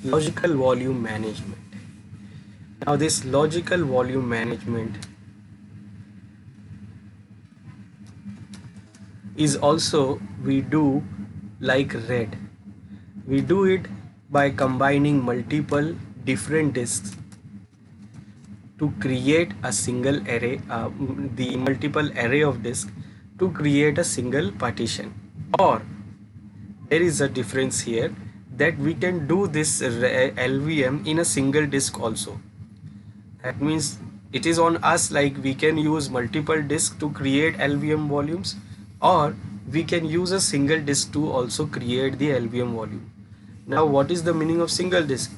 logical volume management. Now this logical volume management is also we do like RAID. We do it by combining multiple different disks to create a single array, the multiple array of disk to create a single partition. Or there is a difference here that we can do this LVM in a single disk also. That means it is on us, like we can use multiple disks to create LVM volumes, or we can use a single disk to also create the LVM volume. Now what is the meaning of single disk?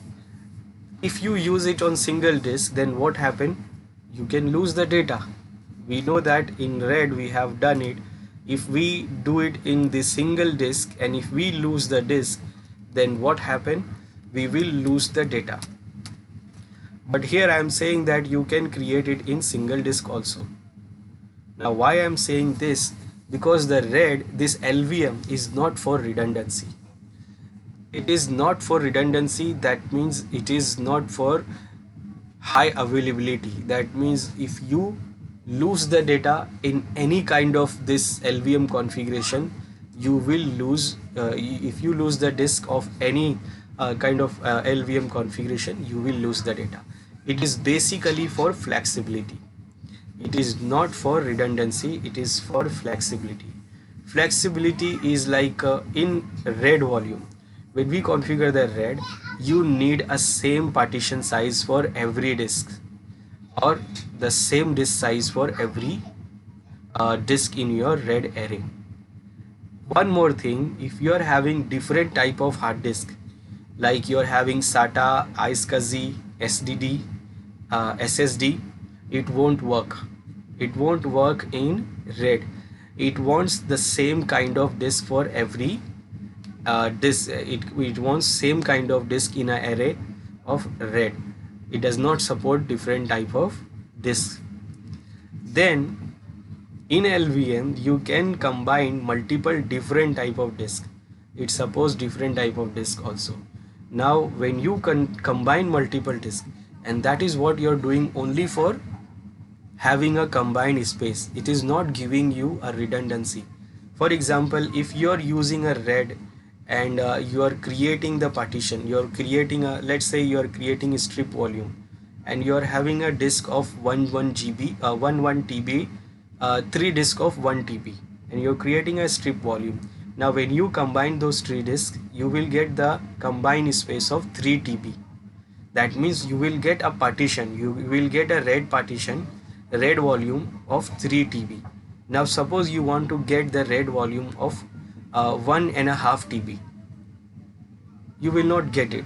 If you use it on single disk, then what happen? You can lose the data. We know that in RAID we have done it. If we do it in the single disk and if we lose the disk, then what happen? We will lose the data. But here I am saying that you can create it in single disk also. Now why I am saying this? Because the RAID, this LVM is not for redundancy. It is not for redundancy. That means it is not for high availability. That means if you lose the data in any kind of this LVM configuration, you will lose, if you lose the disk of any kind of LVM configuration, you will lose the data. It is basically for flexibility. It is not for redundancy, it is for flexibility. Flexibility is like in RAID volume. When we configure the RAID, you need a same partition size for every disk, or the same disk size for every disk in your RAID array. One more thing, if you are having different type of hard disk, like you are having SATA, iSCSI, SDD, SSD, it won't work. It won't work in RAID. It wants the same kind of disk for every disk. It wants same kind of disk in an array of RAID. It does not support different type of disk. Then in LVM you can combine multiple different type of disk. It supports different type of disk also. Now when you can combine multiple disk, and that is what you're doing only for having a combined space, it is not giving you a redundancy. For example, if you're using a RAID and you are creating the partition, you're creating a, let's say you're creating a strip volume, and you're having a disk of 1 GB, 1 TB, 3 disk of 1 TB, and you're creating a strip volume. Now when you combine those 3 disks, you will get the combined space of 3 TB. That means you will get a partition, you will get a RAID partition, RAID volume of 3 TB. Now suppose you want to get the RAID volume of 1.5 TB. You will not get it.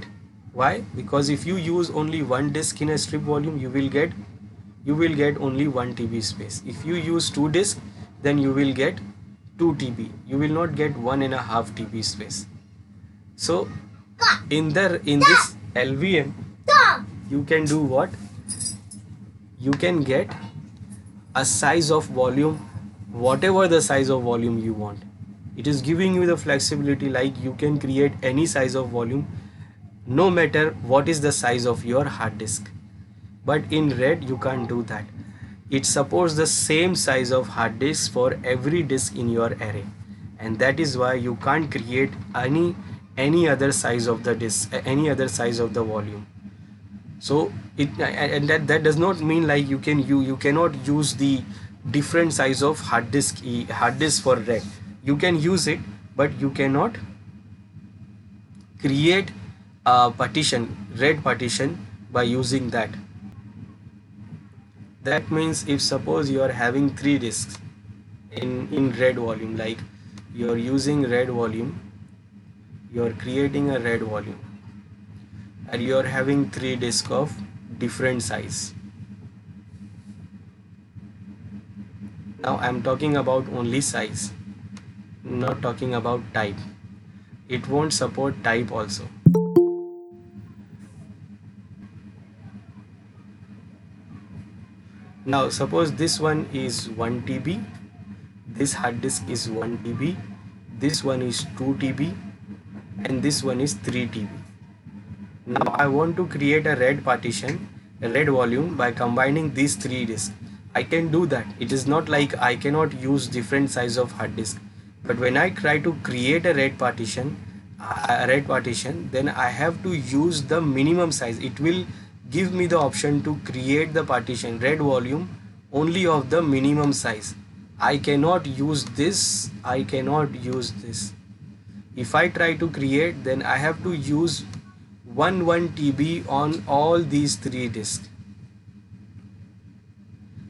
Why? Because if you use only one disk in a strip volume, you will get only 1 TB space. If you use 2 disks, then you will get 2 TB. You will not get 1.5 TB space. So in this LVM, you can do what? You can get a size of volume, whatever the size of volume you want. It is giving you the flexibility, like you can create any size of volume no matter what is the size of your hard disk. But in RAID you can't do that. It supports the same size of hard disk for every disk in your array, and that is why you can't create any other size of the disk, any other size of the volume. So that does not mean like you cannot use the different size of hard disk for RAID. You can use it, but you cannot create a partition, RAID partition, by using that. That means if suppose you are having 3 disks in RAID volume, like you are using RAID volume, you are creating a RAID volume, and you are having 3 disks of different size. Now I am talking about only size, not talking about type. It won't support type also. Now suppose this one is 1 TB, this hard disk is 1 TB, this one is 2 TB, and this one is 3 TB. Now I want to create a RAID partition, a RAID volume by combining these three disks. I can do that. It is not like I cannot use different size of hard disk. But when I try to create a RAID partition, then I have to use the minimum size. It will give me the option to create the partition RAID volume only of the minimum size. I cannot use this. I cannot use this. If I try to create, then I have to use 1 TB on all these three disks.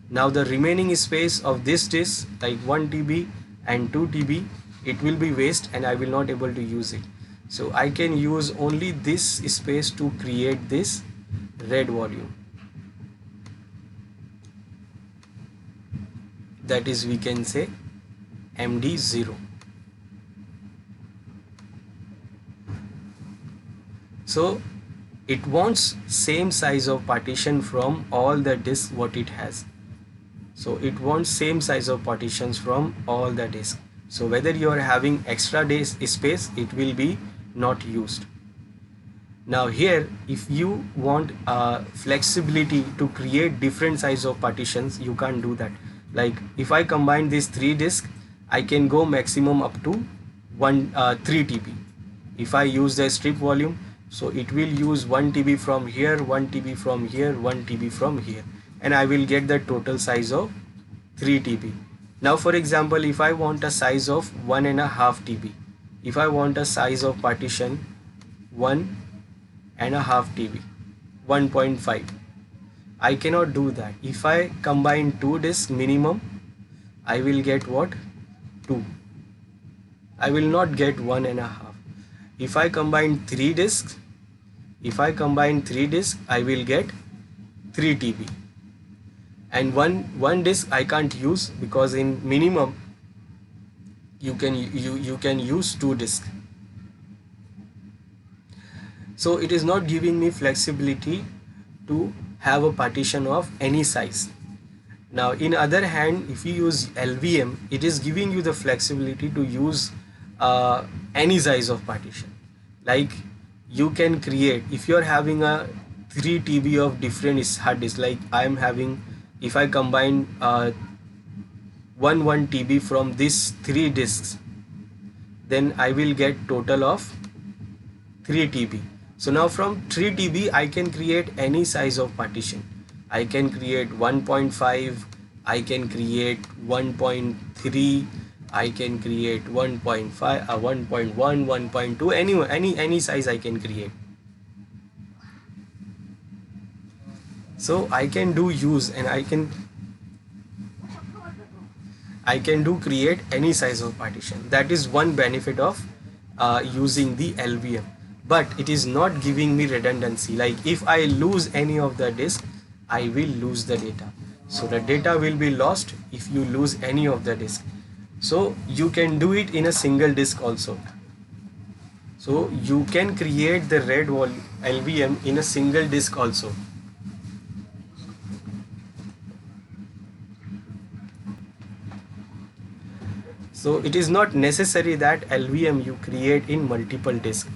Now the remaining space of this disk, like 1 TB and 2 TB, it will be waste and I will not able to use it. So I can use only this space to create this RAID volume. That is, we can say MD0. So it wants same size of partition from all the disks what it has. So it wants same size of partitions from all the disks. So whether you are having extra disk space, it will be not used. Now here, if you want flexibility to create different size of partitions, you can't do that. Like if I combine these three disks, I can go maximum up to 3 TB. If I use the strip volume, so it will use 1 TB from here, 1 TB from here, 1 TB from here, and I will get the total size of 3 TB. Now for example, if I want a size of 1.5 TB, if I want a size of partition 1.5 TB, 1.5, I cannot do that. If I combine two disks minimum, I will get what? 2. I will not get 1.5. If I combine three disks, I will get 3 TB. And one disk I can't use, because in minimum you can use 2 disks. So it is not giving me flexibility to have a partition of any size. Now in other hand, if you use LVM, it is giving you the flexibility to use any size of partition. Like you can create, if you are having a 3 TB of different hard disk, like I am having, if I combine 1 TB from these 3 disks, then I will get total of 3 TB. So now from 3 TB I can create any size of partition. I can create 1.5, I can create 1.3, I can create 1.5, 1.1, 1.2, any size I can create. So I can do use, and I can do create any size of partition. That is one benefit of using the LVM. But it is not giving me redundancy. Like if I lose any of the disk, I will lose the data. So the data will be lost if you lose any of the disk. So you can do it in a single disk also. So you can create the RAID LVM in a single disk also. So it is not necessary that LVM you create in multiple disks.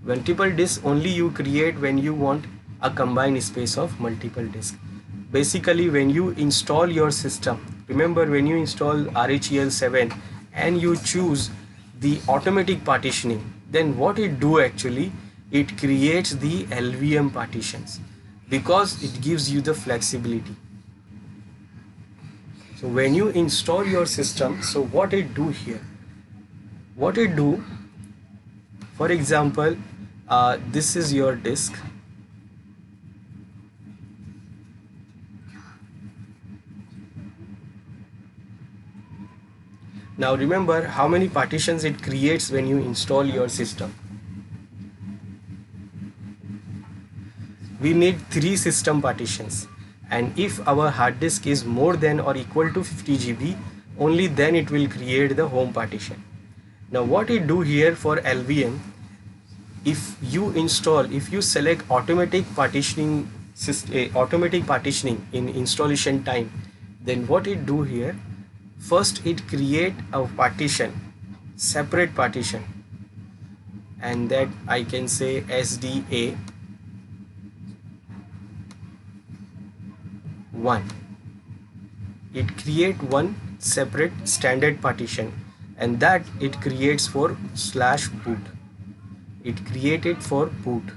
Multiple disks only you create when you want a combined space of multiple disks. Basically when you install your system, remember when you install RHEL 7 and you choose the automatic partitioning, then what it do actually, it creates the LVM partitions because it gives you the flexibility. So when you install your system, so what it do here, what it do, for example, this is your disk. Now remember how many partitions it creates when you install your system. We need 3 system partitions, and if our hard disk is more than or equal to 50 GB, only then it will create the home partition. Now what it do here for LVM, if you select automatic partitioning in installation time, then what it do here, first it create a partition, separate partition, and that I can say SDA, 1. It create one separate standard partition, and that it creates for /boot. It created for boot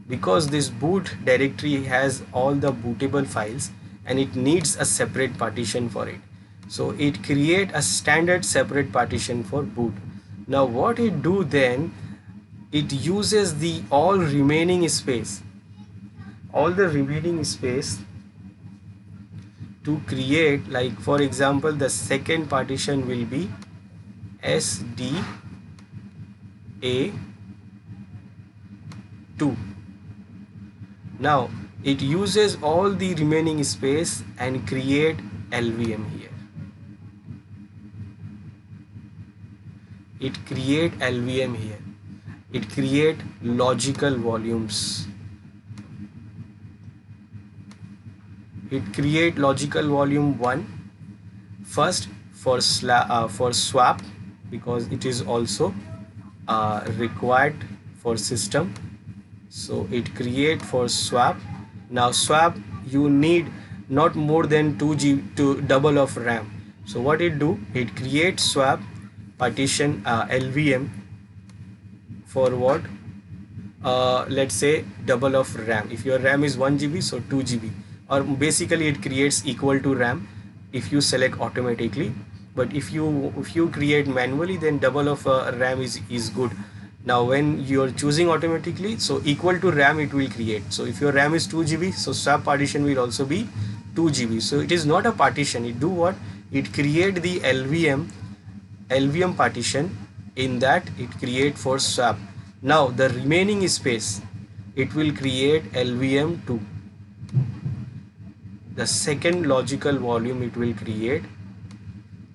because this boot directory has all the bootable files and it needs a separate partition for it. So it create a standard separate partition for boot. Now what it do then, it uses the all the remaining space to create, like for example the second partition will be SDA2. Now it uses all the remaining space and create LVM here. It create LVM here. It create logical volumes. It create logical volume 1 first for swap, because it is also required for system. So it create for swap. Now swap, you need not more than 2GB to double of RAM. So what it do, it create swap partition LVM for what, let's say double of RAM. If your RAM is 1GB, so 2GB, or basically it creates equal to RAM if you select automatically. But if you create manually, then double of RAM is good. Now when you're choosing automatically, so equal to RAM it will create. So if your RAM is 2GB, so swap partition will also be 2GB. So it is not a partition. It do what? It create the LVM partition. In that it create for swap. Now the remaining space, it will create LVM2. The second logical volume it will create,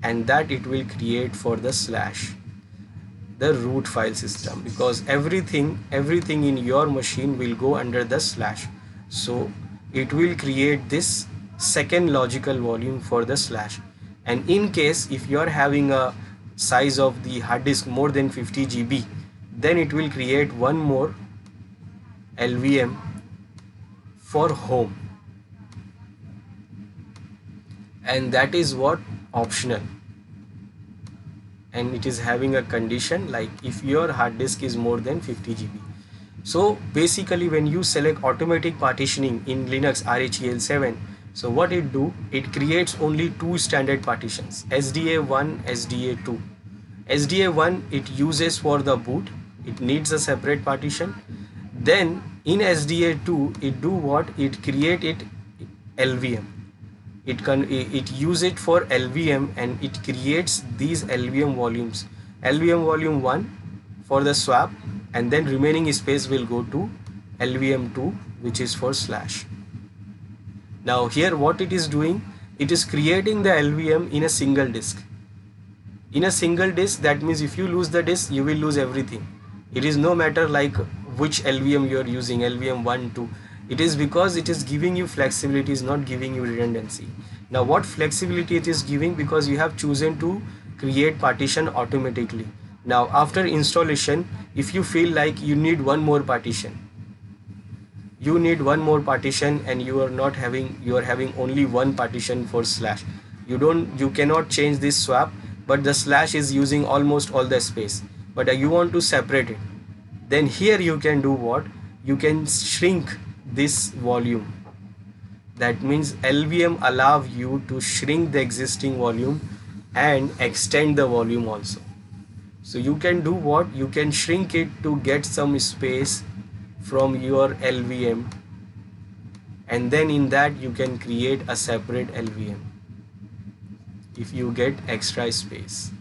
and that it will create for the / the root file system, because everything in your machine will go under the /. So it will create this second logical volume for the /. And in case if you are having a size of the hard disk more than 50 GB, then it will create one more LVM for home, and that is what optional, and it is having a condition like if your hard disk is more than 50 GB. So basically when you select automatic partitioning in Linux RHEL7, so what it do, it creates only two standard partitions, SDA1, SDA2. SDA1 it uses for the boot, it needs a separate partition. Then in SDA2 it do what, it create it LVM. It use it for LVM, and it creates these LVM volumes, LVM volume 1 for the swap, and then remaining space will go to LVM2, which is for /. Now here what it is doing, it is creating the LVM in a single disk. In a single disk, that means if you lose the disk, you will lose everything. It is no matter like which LVM you are using, LVM 1, 2. It is because it is giving you flexibility, is not giving you redundancy. Now what flexibility it is giving, because you have chosen to create partition automatically. Now after installation, if you feel like you need one more partition, and you are having only one partition for /. You cannot change this swap, but the / is using almost all the space, but you want to separate it. Then here you can do what, you can shrink this volume. That means LVM allow you to shrink the existing volume and extend the volume also. So you can do what, you can shrink it to get some space from your LVM, and then in that you can create a separate LVM if you get extra space.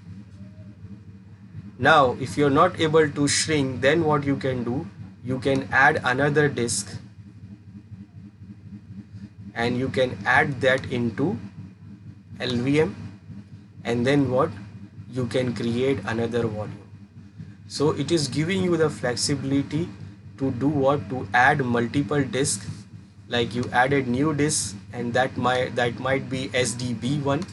Now if you're not able to shrink, then what you can do, you can add another disk, and you can add that into LVM, and then what, you can create another volume. So it is giving you the flexibility to do what, to add multiple disks. Like you added new disk, and that might be SDB1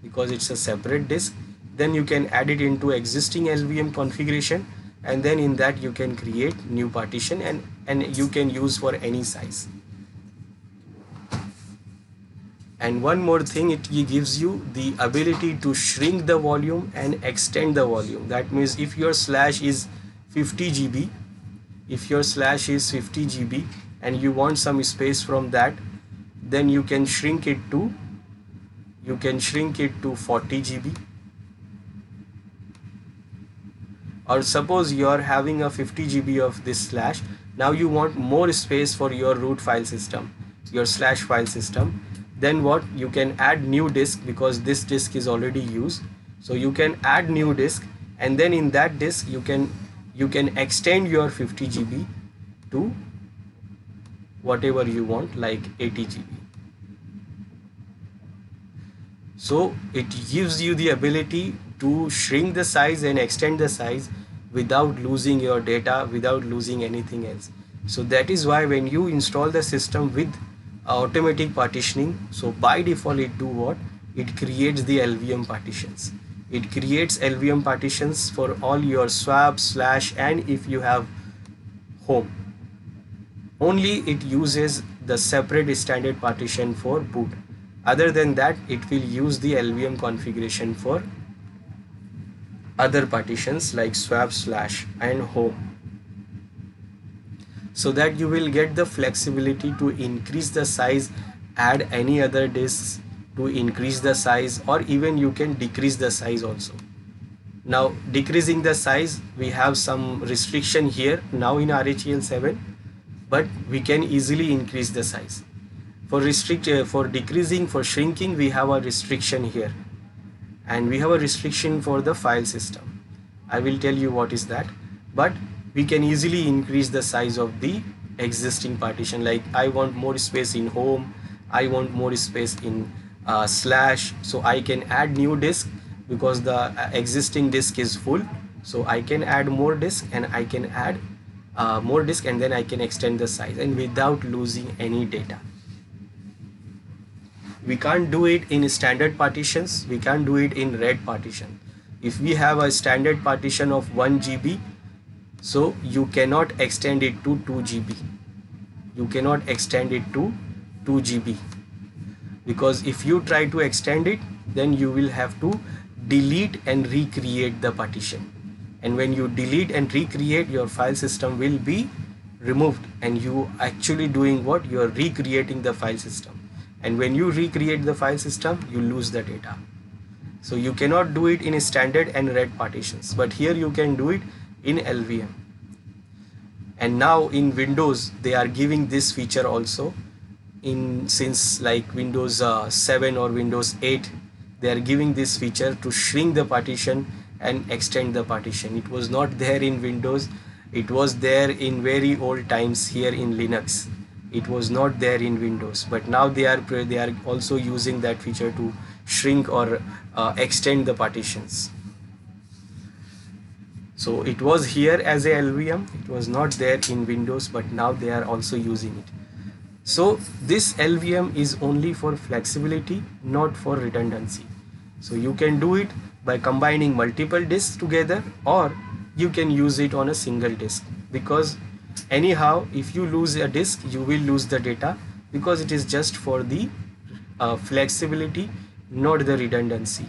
because it's a separate disk. Then you can add it into existing LVM configuration, and then in that you can create new partition, and you can use for any size. And one more thing, it gives you the ability to shrink the volume and extend the volume. That means if your slash is 50 GB, if your slash is 50 GB and you want some space from that, then you can shrink it to 40 GB. Or suppose you are having a 50 GB of this slash, now you want more space for your root file system, your slash file system. Then what, you can add new disk, because this disk is already used. So you can add new disk, and then in that disk you can extend your 50 GB to whatever you want, like 80 GB. So it gives you the ability to shrink the size and extend the size without losing your data, without losing anything else. So that is why when you install the system with automatic partitioning, so by default it do what? It creates the LVM partitions. It creates LVM partitions for all your swap, slash, and if you have home. Only it uses the separate standard partition for boot. Other than that, it will use the LVM configuration for other partitions like swap, slash, and home, so that you will get the flexibility to increase the size, add any other disks to increase the size, or even you can decrease the size also. Now decreasing the size, we have some restriction here now in RHEL 7, but we can easily increase the size. For decreasing, for shrinking, we have a restriction here, and we have a restriction for the file system. I will tell you what is that, but we can easily increase the size of the existing partition. Like I want more space in home, I want more space in slash, so I can add new disk because the existing disk is full. So I can add more disk, and I can add more disk, and then I can extend the size, and without losing any data. We can't do it in standard partitions, we can't do it in RAID partition. If we have a standard partition of 1 GB, so you cannot extend it to 2 GB. You cannot extend it to 2 GB, because if you try to extend it, then you will have to delete and recreate the partition. And when you delete and recreate, your file system will be removed, and you actually doing what? You are recreating the file system. And when you recreate the file system, you lose the data. So you cannot do it in standard and RAID partitions, but here you can do it in LVM. And now in Windows, they are giving this feature also. Since like Windows 7 or Windows 8, they are giving this feature to shrink the partition and extend the partition. It was not there in Windows. It was there in very old times here in Linux. It was not there in Windows, but now they are also using that feature to shrink or extend the partitions. So it was here as a LVM, it was not there in Windows, but now they are also using it. So this LVM is only for flexibility, not for redundancy. So you can do it by combining multiple disks together, or you can use it on a single disk, because anyhow if you lose a disk, you will lose the data, because it is just for the flexibility, not the redundancy.